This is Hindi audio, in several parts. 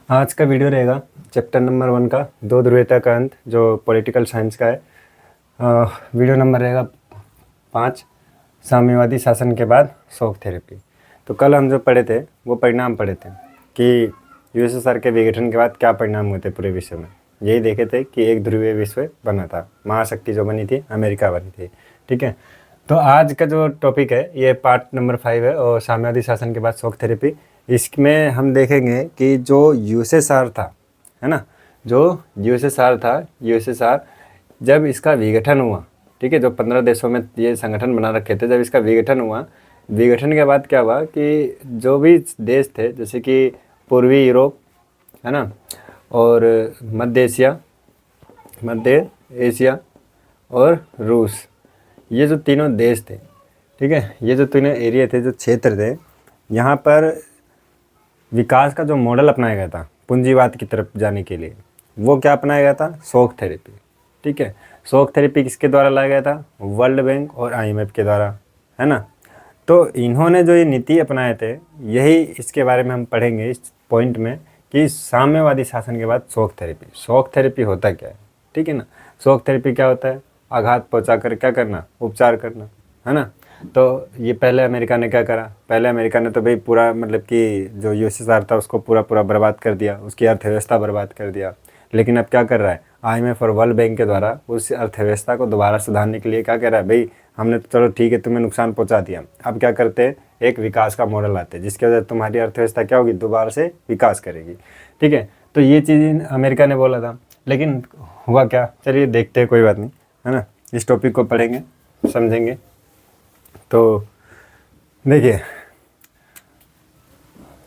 आज का वीडियो रहेगा चैप्टर नंबर 1 का दो ध्रुवीयता का अंत जो पॉलिटिकल साइंस का है। वीडियो नंबर रहेगा 5, साम्यवादी शासन के बाद शॉक थेरेपी। तो कल हम जो पढ़े थे वो परिणाम पढ़े थे कि यूएसएसआर के विघटन के बाद क्या परिणाम हुए थे पूरे विश्व में। यही देखे थे कि एक ध्रुवीय विश्व बना था, महाशक्ति जो बनी थी अमेरिका बनी थी। ठीक है, तो आज का जो टॉपिक है ये पार्ट नंबर 5 है और साम्यवादी शासन के बाद शॉक थेरेपी। इसमें हम देखेंगे कि जो यूएसएसआर था, है ना, जो यूएसएसआर जब इसका विघटन हुआ, ठीक है, जो 15 देशों में ये संगठन बना रखे थे, जब इसका विघटन हुआ, विघटन के बाद क्या हुआ कि जो भी देश थे जैसे कि पूर्वी यूरोप, है ना, और मध्य एशिया और रूस, ये जो तीनों देश थे, ठीक है, ये जो तीनों एरिया थे, जो क्षेत्र थे, यहाँ पर विकास का जो मॉडल अपनाया गया था पूंजीवाद की तरफ जाने के लिए, वो क्या अपनाया गया था? Shock therapy. ठीक है, शॉक थेरेपी किसके द्वारा लाया गया था? वर्ल्ड बैंक और आईएमएफ के द्वारा, है ना। तो इन्होंने जो ये नीति अपनाए थे, यही इसके बारे में हम पढ़ेंगे इस पॉइंट में कि साम्यवादी शासन के बाद शॉक थेरेपी। शॉक थेरेपी होता क्या है, ठीक है ना। शॉक थेरेपी क्या होता है? आघात पहुँचा कर क्या करना? उपचार करना, है ना। तो ये पहले अमेरिका ने क्या करा? पहले अमेरिका ने तो भाई पूरा मतलब कि जो यूएसएसआर था उसको पूरा बर्बाद कर दिया, उसकी अर्थव्यवस्था बर्बाद कर दिया। लेकिन अब क्या कर रहा है? आईएमएफ और वर्ल्ड बैंक के द्वारा उस अर्थव्यवस्था को दोबारा सुधारने के लिए क्या कह रहा है? भाई हमने तो चलो ठीक है तुम्हें नुकसान पहुंचा दिया, अब क्या करते हैं? एक विकास का मॉडल लाते हैं जिसकी वजह से तुम्हारी अर्थव्यवस्था क्या होगी? दोबारा से विकास करेगी। ठीक है, तो ये चीज़ अमेरिका ने बोला था, लेकिन हुआ क्या? चलिए देखते हैं, कोई बात नहीं, है ना। इस टॉपिक को पढ़ेंगे, समझेंगे। तो देखिए,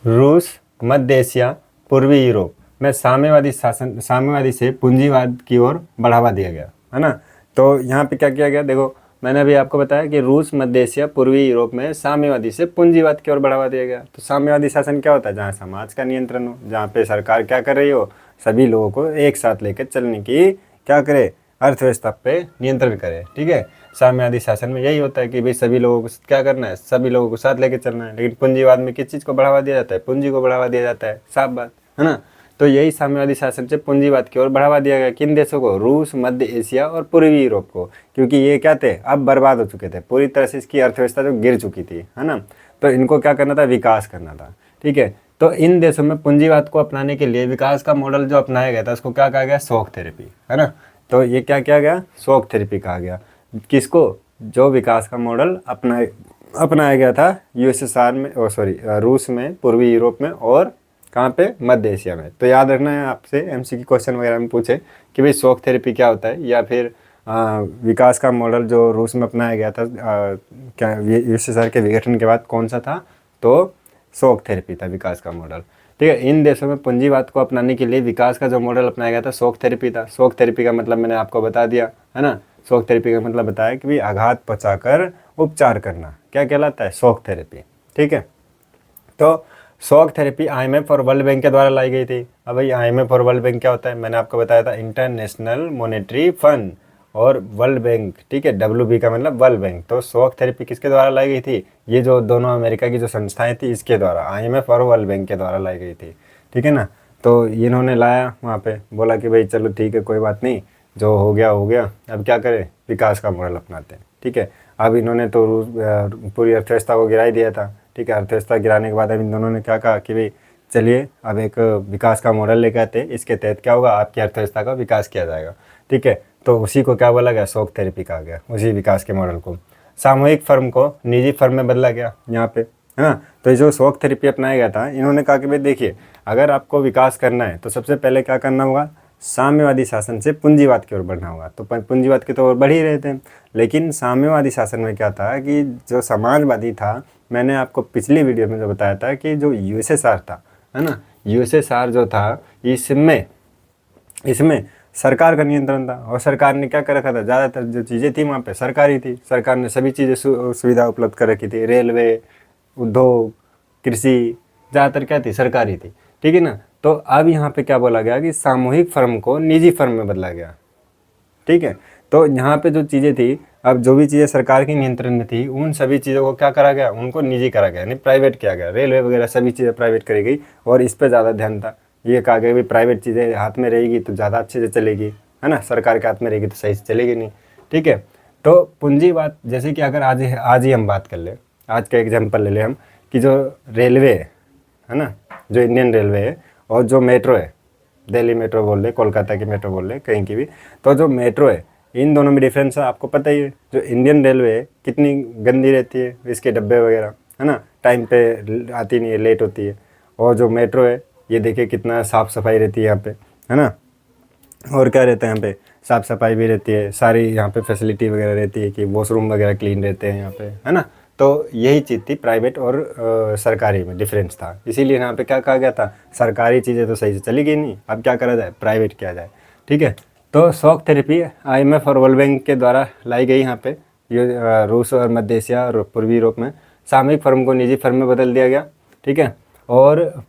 रूस, मध्य एशिया, पूर्वी यूरोप में साम्यवादी से पूंजीवाद की ओर बढ़ावा दिया गया, है ना। तो यहाँ पे क्या किया गया? देखो, मैंने अभी आपको बताया कि रूस, मध्य एशिया, पूर्वी यूरोप में साम्यवादी से पूंजीवाद की ओर बढ़ावा दिया गया। तो साम्यवादी शासन क्या होता है? जहाँ समाज का नियंत्रण हो, जहाँ पे सरकार क्या कर रही हो? सभी लोगों को एक साथ लेकर चलने की क्या करे? अर्थव्यवस्था पे नियंत्रण करे। ठीक है, साम्यवादी शासन में यही होता है कि भाई सभी लोगों को क्या करना है? सभी लोगों को साथ लेके चलना है। लेकिन पूंजीवाद में किस चीज़ को बढ़ावा दिया जाता है? पूंजी को बढ़ावा दिया जाता है, साफ बात है ना। तो यही साम्यवादी शासन से पूंजीवाद की ओर बढ़ावा दिया गया। किन देशों को? रूस, मध्य एशिया और पूर्वी यूरोप को, क्योंकि ये क्या थे? अब बर्बाद हो चुके थे, पूरी तरह से इसकी अर्थव्यवस्था जो गिर चुकी थी, है ना। तो इनको क्या करना था? विकास करना था। ठीक है, तो इन देशों में पूंजीवाद को अपनाने के लिए विकास का मॉडल जो अपनाया गया था उसको क्या कहा गया? शॉक थेरेपी, है ना। तो ये क्या किया गया? शॉक थेरेपी कहा गया। किसको? जो विकास का मॉडल अपनाया गया था यूएसएसआर में, रूस में, पूर्वी यूरोप में और कहाँ पे? मध्य एशिया में। तो याद रखना है, आपसे एमसीक्यू क्वेश्चन वगैरह में पूछे कि भाई शॉक थेरेपी क्या होता है, या फिर विकास का मॉडल जो रूस में अपनाया गया था क्या यूएसएसआर के विघटन के बाद कौन सा था? तो शॉक थेरेपी था, विकास का मॉडल। ठीक है, इन देशों में पूंजीवाद को अपनाने के लिए विकास का जो मॉडल अपनाया गया था शॉक थेरेपी था। शॉक थेरेपी का मतलब मैंने आपको बता दिया, है ना। शॉक थेरेपी का मतलब बताया कि भाई आघात पहुंचाकर उपचार करना क्या कहलाता है? Shock therapy. ठीक है, तो शॉक थेरेपी आईएमएफ और वर्ल्ड बैंक के द्वारा लाई गई थी। अब भाई आईएमएफ और वर्ल्ड बैंक क्या होता है? मैंने आपको बताया था, इंटरनेशनल मॉनेटरी फंड और वर्ल्ड बैंक। ठीक है, WB का मतलब वर्ल्ड बैंक। तो शॉक थेरेपी किसके द्वारा लाई गई थी? ये जो दोनों अमेरिका की जो संस्थाएं थी इसके द्वारा, आईएमएफ और वर्ल्ड बैंक के द्वारा लाई गई थी। ठीक है ना। तो इन्होंने लाया, वहाँ पे बोला कि भाई चलो ठीक है, कोई बात नहीं, जो हो गया, अब क्या करें? विकास का मॉडल अपनाते हैं। ठीक है, अब इन्होंने तो पूरी अर्थव्यवस्था को गिरा ही दिया था। ठीक है, अर्थव्यवस्था गिराने के बाद अब इन दोनों ने क्या कहा कि भाई चलिए अब एक विकास का मॉडल लेकर आते हैं, इसके तहत क्या होगा? आपकी अर्थव्यवस्था का विकास किया जाएगा। ठीक है, तो उसी को क्या बोला गया? शॉक थेरेपी कहा गया, उसी विकास के मॉडल को। सामूहिक फर्म को निजी फर्म में बदला गया यहाँ पे, है ना। तो ये जो शॉक थेरेपी अपनाया गया था, इन्होंने कहा कि भाई देखिए, अगर आपको विकास करना है तो सबसे पहले क्या करना होगा? साम्यवादी शासन से पूंजीवाद की ओर बढ़ना होगा। तो पूंजीवाद की तो ओर बढ़ ही रहे थे, लेकिन साम्यवादी शासन में क्या था कि जो समाजवादी था, मैंने आपको पिछली वीडियो में जो बताया था कि जो यूएसएसआर था, है ना, यूएसएसआर जो था, इसमें सरकार का नियंत्रण था। और सरकार ने क्या कर रखा था? ज़्यादातर जो चीज़ें थी वहाँ पे सरकारी थी। सरकार ने सभी चीज़ें सुविधा उपलब्ध कर रखी थी। रेलवे, उद्योग, कृषि, ज़्यादातर क्या थी? सरकारी थी। ठीक है ना। तो अब यहाँ पे क्या बोला गया कि सामूहिक फर्म को निजी फर्म में बदला गया। ठीक है, तो यहाँ पे जो चीज़ें थी, अब जो भी चीज़ें सरकार के नियंत्रण में थी उन सभी चीज़ों को क्या करा गया? उनको निजी करा गया, यानी प्राइवेट किया गया। रेलवे वगैरह सभी चीज़ें प्राइवेट करी गई और इस पर ज़्यादा ध्यान था। ये कहा गया भी प्राइवेट चीज़ें हाथ में रहेगी तो ज़्यादा अच्छे से चलेगी, है ना, सरकार के हाथ में रहेगी तो सही से चलेगी नहीं। ठीक है, तो पूंजीवाद जैसे कि अगर आज ही हम बात कर ले, आज का एग्जाम्पल ले लें हम कि जो रेलवे है ना, जो इंडियन रेलवे है और जो मेट्रो है, दिल्ली मेट्रो बोल ले, कोलकाता की मेट्रो बोल ले, कहीं की भी, तो जो मेट्रो है इन दोनों में डिफरेंस है आपको पता ही है। जो इंडियन रेलवे है कितनी गंदी रहती है, इसके डब्बे वगैरह, है ना, टाइम पे आती नहीं है, लेट होती है। और जो मेट्रो है ये देखिए कितना साफ़ सफाई रहती है यहाँ पे, है ना, और क्या रहता है यहाँ पे, साफ़ सफाई भी रहती है, सारी यहाँ पे फैसिलिटी वगैरह रहती है कि वॉशरूम वगैरह क्लीन रहते हैं यहाँ पे, है ना। तो यही चीज़ थी प्राइवेट और सरकारी में डिफरेंस था। इसीलिए यहाँ पे क्या कहा गया था, सरकारी चीज़ें तो सही से चली गई नहीं, अब क्या करा जाए, प्राइवेट किया जाए। ठीक है, तो शॉक थेरेपी IMF और वर्ल्ड बैंक के द्वारा लाई गई यहाँ पे, ये रूस और मध्य एशिया और पूर्वी यूरोप में सामूहिक फर्म को निजी फर्म में बदल दिया गया। ठीक है, और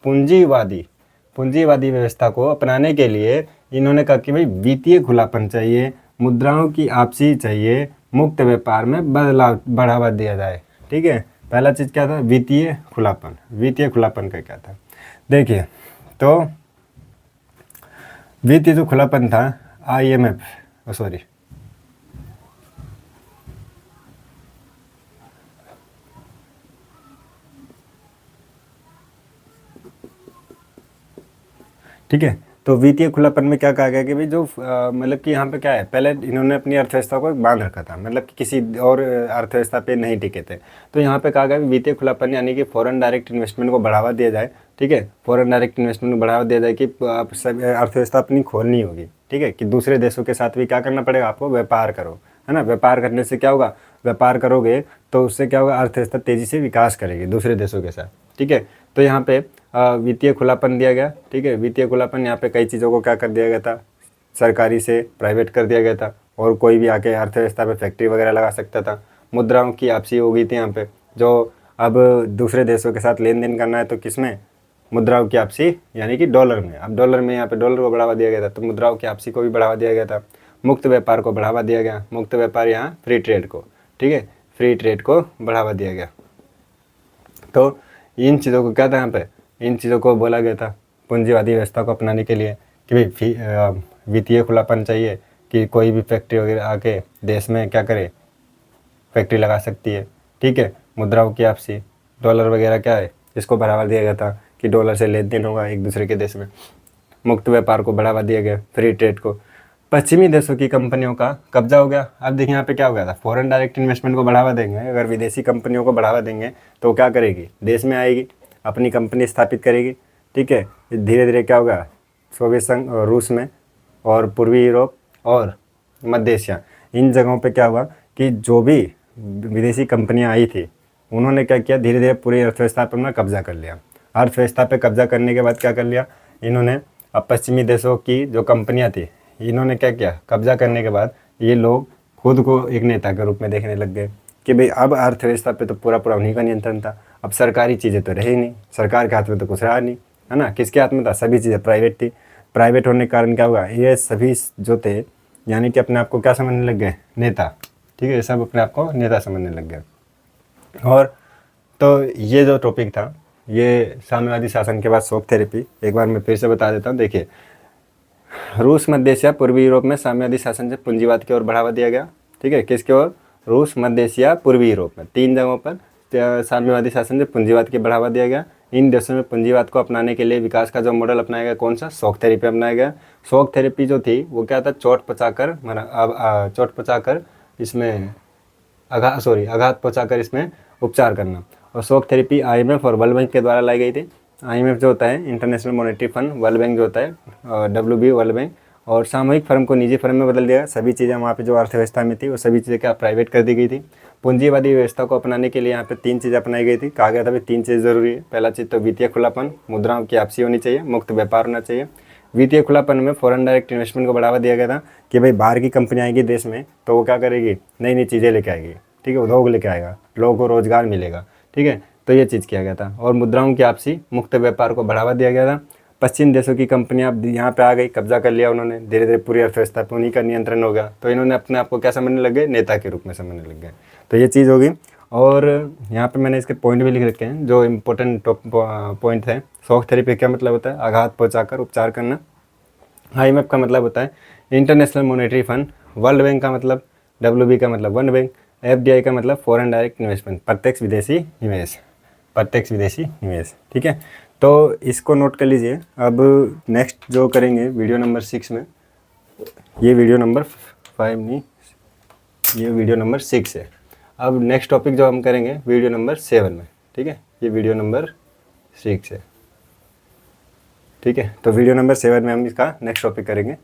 पूंजीवादी व्यवस्था को अपनाने के लिए इन्होंने कहा कि भाई वित्तीय खुलापन चाहिए, मुद्राओं की आपसी चाहिए, मुक्त व्यापार में बदलाव बढ़ावा दिया जाए। ठीक है, पहला चीज़ क्या था, वित्तीय खुलापन। वित्तीय खुलापन का क्या था, देखिए, तो वित्तीय जो खुलापन था IMF सॉरी ठीक है, तो वित्तीय खुलापन में क्या कहा गया कि भाई जो मतलब कि यहाँ पे क्या है, पहले इन्होंने अपनी अर्थव्यवस्था को बांध रखा था, मतलब कि किसी और अर्थव्यवस्था पे नहीं टिके थे। तो यहाँ पे कहा गया वित्तीय खुलापन यानी कि फॉरेन डायरेक्ट इन्वेस्टमेंट को बढ़ावा दिया जाए। ठीक है, फॉरेन डायरेक्ट इन्वेस्टमेंट को बढ़ावा दिया जाए कि आप सब अर्थव्यवस्था अपनी खोलनी होगी। ठीक है, कि दूसरे देशों के साथ भी क्या करना पड़ेगा आपको, व्यापार करो, है ना। व्यापार करने से क्या होगा, व्यापार करोगे तो उससे क्या होगा, अर्थव्यवस्था तेज़ी से विकास करेगी दूसरे देशों के साथ। ठीक है, तो यहाँ पे वित्तीय खुलापन दिया गया। ठीक है, वित्तीय खुलापन यहाँ पे कई चीज़ों को क्या कर दिया गया था, सरकारी से प्राइवेट कर दिया गया था, और कोई भी आके अर्थव्यवस्था पे फैक्ट्री वगैरह लगा सकता था। मुद्राओं की आपसी हो गई थी यहाँ पे, जो अब दूसरे देशों के साथ लेन देन करना है तो किस में, मुद्राओं की आपसी यानी कि डॉलर में। अब डॉलर में यहाँ पे डॉलर को बढ़ावा दिया गया था, तो मुद्राओं की आपसी को भी बढ़ावा दिया गया था। मुक्त व्यापार को बढ़ावा दिया गया, मुक्त व्यापार यहाँ फ्री ट्रेड को, ठीक है, फ्री ट्रेड को बढ़ावा दिया गया। तो इन चीज़ों को क्या था यहाँ पे, इन चीज़ों को बोला गया था पूंजीवादी व्यवस्था को अपनाने के लिए कि भाई वित्तीय खुलापन चाहिए कि कोई भी फैक्ट्री वगैरह आके देश में क्या करे, फैक्ट्री लगा सकती है। ठीक है, मुद्राओं की आपसी, डॉलर वगैरह क्या है, इसको बढ़ावा दिया गया था कि डॉलर से लेन देन होगा एक दूसरे के देश में। मुक्त व्यापार को बढ़ावा दिया गया, फ्री ट्रेड को। पश्चिमी देशों की कंपनियों का कब्जा हो गया। अब देखिए यहाँ पे क्या हो गया था, फॉरेन डायरेक्ट इन्वेस्टमेंट को बढ़ावा देंगे, अगर विदेशी कंपनियों को बढ़ावा देंगे तो क्या करेगी, देश में आएगी, अपनी कंपनी स्थापित करेगी। ठीक है, धीरे धीरे क्या होगा, सोवियत संघ, रूस में और पूर्वी यूरोप और मध्य एशिया, इन जगहों पे क्या हुआ कि जो भी विदेशी कंपनियां आई थी उन्होंने क्या किया, धीरे धीरे पूरी अर्थव्यवस्था पर अपना कब्जा कर लिया। अर्थव्यवस्था पे कब्जा करने के बाद क्या कर लिया इन्होंने, अब पश्चिमी देशों की जो कंपनियां थी इन्होंने क्या किया, कब्जा करने के बाद ये लोग खुद को एक नेता के रूप में देखने लग गए कि भाई अब अर्थव्यवस्था पे तो पूरा पूरा उन्हीं का नियंत्रण था। अब सरकारी चीज़ें तो रही नहीं, सरकार के हाथ में तो कुछ रहा नहीं, है ना, किसके हाथ में था, सभी चीज़ें प्राइवेट थी। प्राइवेट होने के कारण क्या हुआ, ये सभी जो थे यानी कि अपने आप को क्या समझने लग गए, नेता। ठीक है, सब अपने आप को नेता समझने लग गए। और तो ये जो टॉपिक था ये साम्यवादी शासन के बाद शॉक थेरेपी, एक बार मैं फिर से बता देता हूँ। देखिए, रूस, मध्य एशिया, पूर्वी यूरोप में साम्यवादी शासन से पूंजीवाद की ओर बढ़ावा दिया गया। ठीक है, किसके ओर, रूस, मध्य एशिया, पूर्वी यूरोप में 3 जगहों पर साम्यवादी शासन से पूंजीवाद की बढ़ावा दिया गया। इन देशों में पूंजीवाद को अपनाने के लिए विकास का जो मॉडल अपनाया गया, कौन सा, शॉक थेरेपी अपनाया गया। शॉक थेरेपी जो थी वो क्या था, चोट पचाकर इसमें आघात पहुंचाकर इसमें उपचार करना। और शॉक थेरेपी IMF और वर्ल्ड बैंक के द्वारा लाई गई थी। IMF जो होता है international monetary fund, world bank जो होता है WB वर्ल्ड बैंक, और सामूहिक फर्म को निजी फर्म में बदल दिया। सभी चीज़ें वहाँ पे जो अर्थव्यवस्था में थी वो सभी चीज़ें क्या प्राइवेट कर दी गई थी। पूंजीवादी व्यवस्था को अपनाने के लिए यहाँ पे 3 चीज़ें अपनाई गई थी। कहा गया था भाई 3 चीज़ जरूरी है। पहला चीज़ तो वित्तीय खुलापन, मुद्राओं की आपसी होनी चाहिए, मुक्त व्यापार होना चाहिए। वित्तीय खुलापन में फॉरेन डायरेक्ट इन्वेस्टमेंट को बढ़ावा दिया गया था कि भाई बाहर की कंपनी आएगी देश में तो वो क्या करेगी, नई नई चीज़ें लेके आएगी। ठीक है, उद्योग लेके आएगा, लोगों को रोजगार मिलेगा। ठीक है, तो ये चीज़ किया गया था। और मुद्राओं की आपसी, मुक्त व्यापार को बढ़ावा दिया गया था। पश्चिम देशों की कंपनियां अब यहाँ पे आ गई, कब्जा कर लिया उन्होंने, धीरे धीरे पूरी अर्थव्यवस्था पर उन्हीं का नियंत्रण हो गया। तो इन्होंने अपने आप को क्या समझने लग गए, नेता के रूप में समझने लग गए। तो ये चीज़ होगी। और यहाँ पे मैंने इसके पॉइंट भी लिख रखे हैं जो इम्पोर्टेंट टॉप पॉइंट है। शॉक थेरेपी क्या मतलब होता है? आघात पहुँचाकर उपचार करना। IMF का मतलब होता है international monetary fund. World bank का मतलब, WB का मतलब वर्ल्ड बैंक। FDI का मतलब फॉरेन डायरेक्ट इन्वेस्टमेंट, प्रत्यक्ष विदेशी निवेश, प्रत्यक्ष विदेशी निवेश। ठीक है, तो इसको नोट कर लीजिए। अब नेक्स्ट जो करेंगे वीडियो नंबर 6 में, ये वीडियो नंबर 5 नहीं, ये वीडियो नंबर 6 है। अब नेक्स्ट टॉपिक जो हम करेंगे वीडियो नंबर 7 में। ठीक है, ये वीडियो नंबर 6 है। ठीक है, तो वीडियो नंबर 7 में हम इसका नेक्स्ट टॉपिक करेंगे।